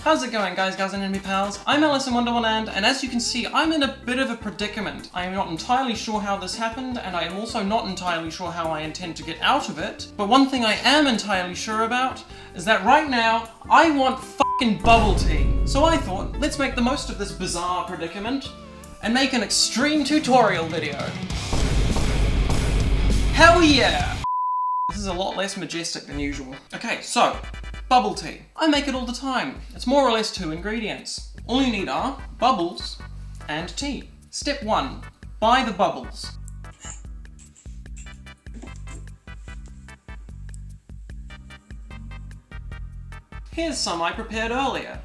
How's it going, guys, gals and enemy pals? I'm Alice in Wonderland, and as you can see, I'm in a bit of a predicament. I am not entirely sure how this happened, and I am also not entirely sure how I intend to get out of it. But one thing I am entirely sure about is that right now, I want fucking bubble tea. So I thought, let's make the most of this bizarre predicament and make an extreme tutorial video. Hell yeah! This is a lot less majestic than usual. Okay, so, bubble tea. I make it all the time. It's more or less 2 ingredients. All you need are bubbles and tea. Step 1, buy the bubbles. Here's some I prepared earlier.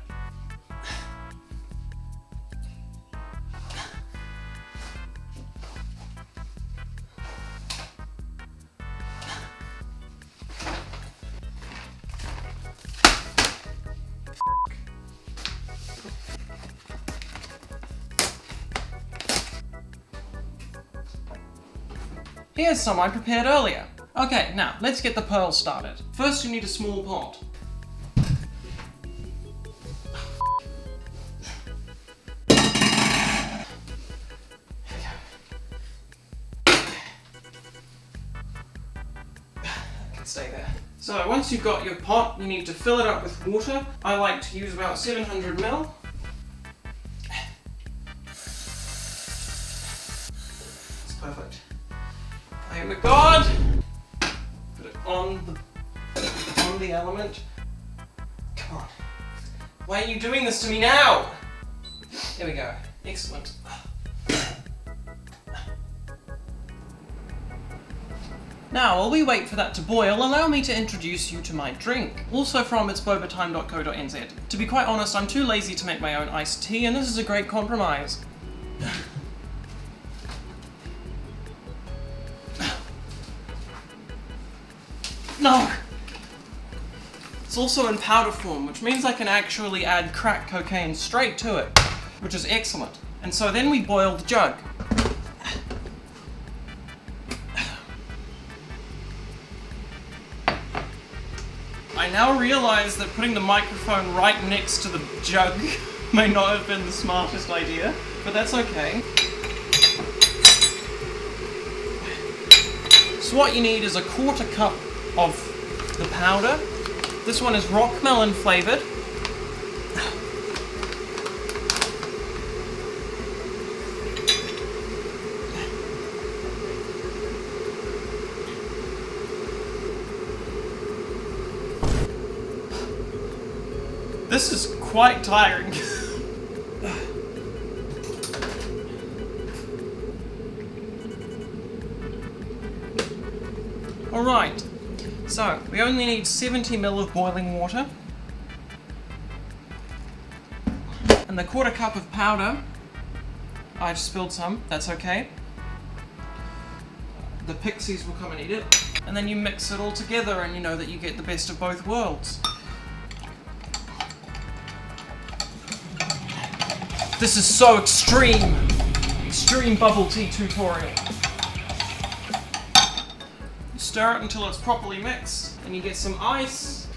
Here's some I prepared earlier. Okay, now, let's get the pearls started. First you need a small pot. Stay there. So once you've got your pot, you need to fill it up with water. I like to use about 700 ml. That's perfect. Oh my god! Put it on the element. Come on. Why are you doing this to me now? There we go. Excellent. Now, while we wait for that to boil, allow me to introduce you to my drink. Also from it's bobatime.co.nz. To be quite honest, I'm too lazy to make my own iced tea, and this is a great compromise. No! It's also in powder form, which means I can actually add crack cocaine straight to it, which is excellent. And so then we boil the jug. I now realize that putting the microphone right next to the jug may not have been the smartest idea, but that's okay. So what you need is a 1/4 cup of the powder. This one is rock melon flavored. This is quite tiring. Alright, so we only need 70 ml of boiling water. And the 1/4 cup of powder. I just spilled some, that's okay. The pixies will come and eat it. And then you mix it all together and you know that you get the best of both worlds. This is so extreme! Extreme bubble tea tutorial. You stir it until it's properly mixed, and you get some ice.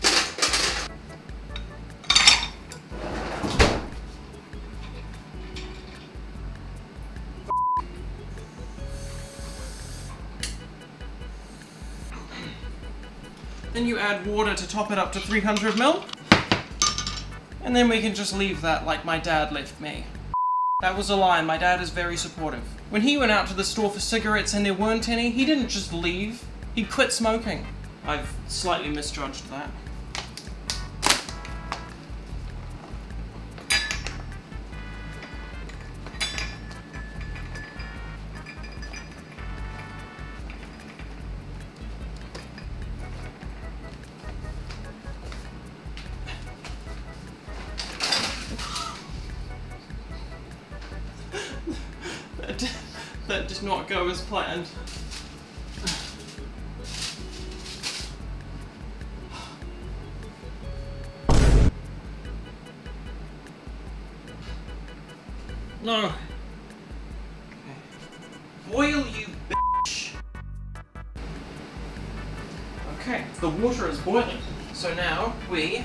Then you add water to top it up to 300 ml. And then we can just leave that like my dad left me. That was a lie, my dad is very supportive. When he went out to the store for cigarettes and there weren't any, he didn't just leave, he quit smoking. I've slightly misjudged that. That did not go as planned. No. Okay. Boil, you bitch. Okay, the water is boiling. So now we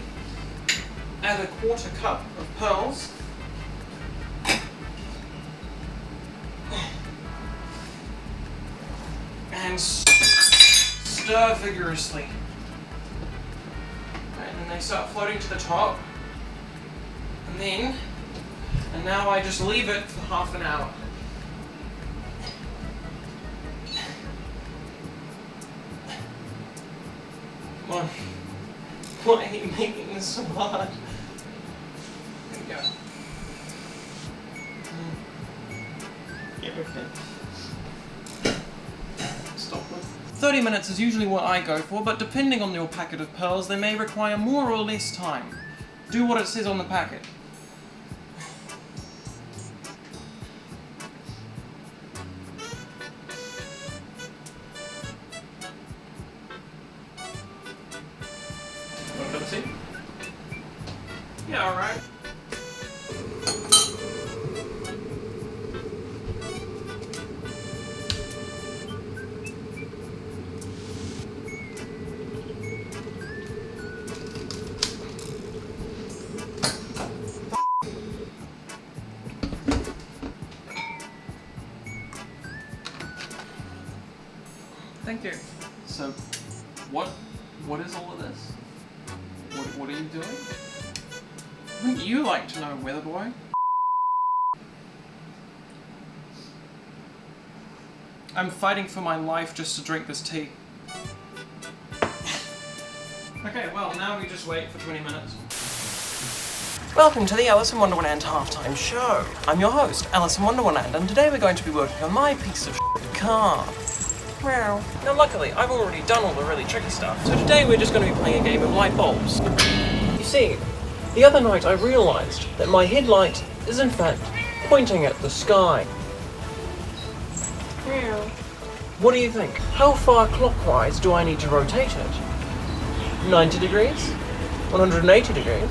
add a 1/4 cup of pearls. And stir vigorously. And then they start floating to the top. And now I just leave it for half an hour. Come on. Why are you making this so hard? There we go. Yeah, okay. Stop with. 30 minutes is usually what I go for, but depending on your packet of pearls, they may require more or less time. Do what it says on the packet. Want a cup of tea? Yeah, alright. Thank you. So, what is all of this? What are you doing? Wouldn't you like to know, weather boy? I'm fighting for my life just to drink this tea. Okay, well, now we just wait for 20 minutes. Welcome to the Alice in Wonderland halftime show. I'm your host, Alice in Wonderland, and today we're going to be working on my piece of car. Wow. Now luckily, I've already done all the really tricky stuff, so today we're just going to be playing a game of light bulbs. You see, the other night I realised that my headlight is in fact pointing at the sky. Wow. What do you think? How far clockwise do I need to rotate it? 90 degrees? 180 degrees?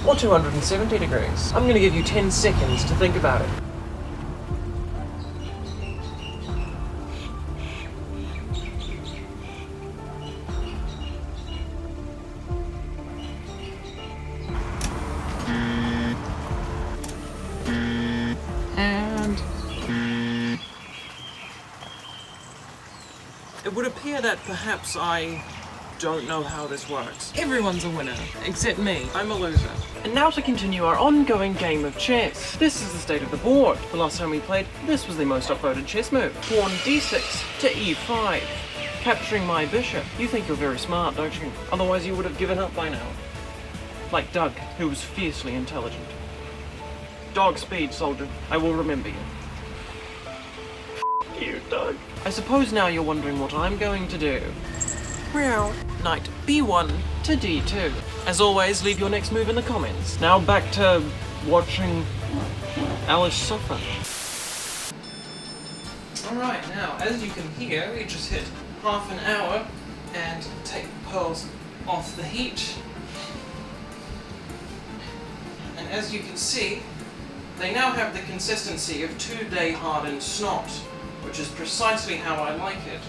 Or 270 degrees? I'm going to give you 10 seconds to think about it. It would appear that perhaps I don't know how this works. Everyone's a winner, except me. I'm a loser. And now to continue our ongoing game of chess. This is the state of the board. The last time we played, this was the most upvoted chess move. Pawn d6 to e5. Capturing my bishop. You think you're very smart, don't you? Otherwise you would have given up by now. Like Doug, who was fiercely intelligent. Dog speed, soldier. I will remember you. You, Doug. I suppose now you're wondering what I'm going to do. Well, knight b1 to d2. As always, leave your next move in the comments. Now back to watching Alice suffer. Alright, now, as you can hear, we just hit half an hour and take the pearls off the heat. And as you can see, they now have the consistency of 2-day hardened snot, which is precisely how I like it.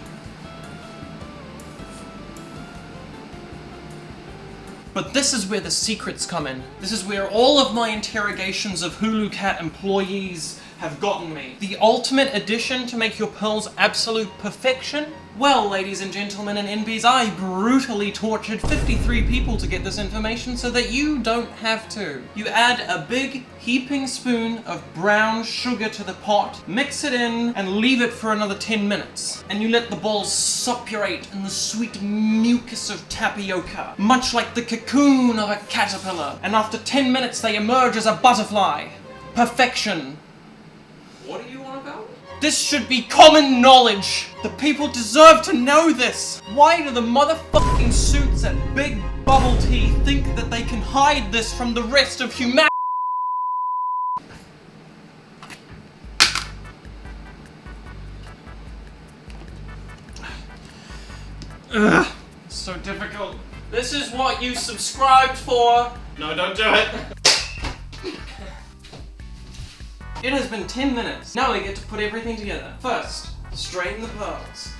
But this is where the secrets come in. This is where all of my interrogations of Hulu Cat employees have gotten me. The ultimate addition to make your pearls absolute perfection? Well, ladies and gentlemen and NBs, I brutally tortured 53 people to get this information so that you don't have to. You add a big heaping spoon of brown sugar to the pot, mix it in, and leave it for another 10 minutes. And you let the balls suppurate in the sweet mucus of tapioca, much like the cocoon of a caterpillar. And after 10 minutes they emerge as a butterfly. Perfection. What are you on about? This should be common knowledge! The people deserve to know this! Why do the motherfucking suits at Big Bubble Tea think that they can hide this from the rest of humanity? Ugh, so difficult. This is what you subscribed for! No, don't do it! It has been 10 minutes. Now we get to put everything together. First, strain the pearls.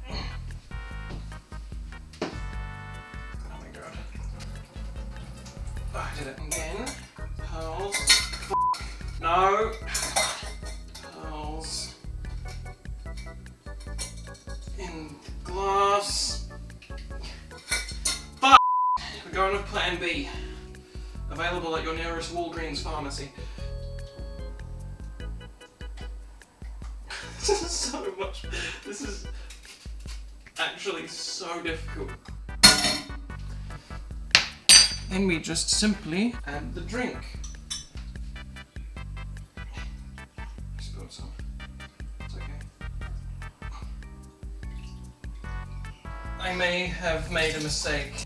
Oh my god. Again. Pearls. No. Pearls. In glass. Fuck! We're going with plan B. Available at your nearest Walgreens pharmacy. This is so much. This is actually so difficult. Then we just simply add the drink. Spilled some. It's okay. I may have made a mistake.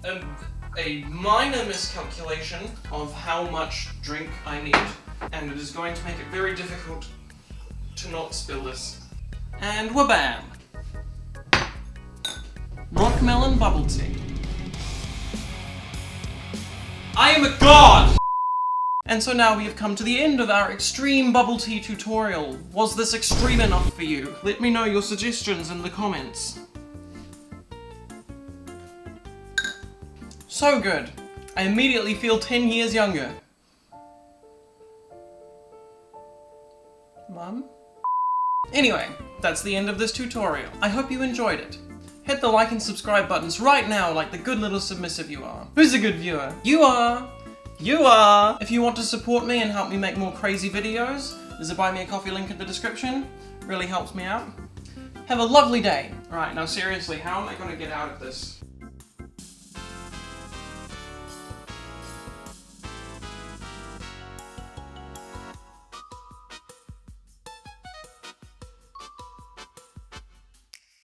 A minor miscalculation of how much drink I need, and it is going to make it very difficult to not spill this. And wabam! Rockmelon bubble tea. I am a god! And so now we have come to the end of our extreme bubble tea tutorial. Was this extreme enough for you? Let me know your suggestions in the comments. So good. I immediately feel 10 years younger. Mum? Anyway, that's the end of this tutorial. I hope you enjoyed it. Hit the like and subscribe buttons right now like the good little submissive you are. Who's a good viewer? You are! You are! If you want to support me and help me make more crazy videos, there's a buy me a coffee link in the description. Really helps me out. Have a lovely day. Alright, now seriously, how am I going to get out of this?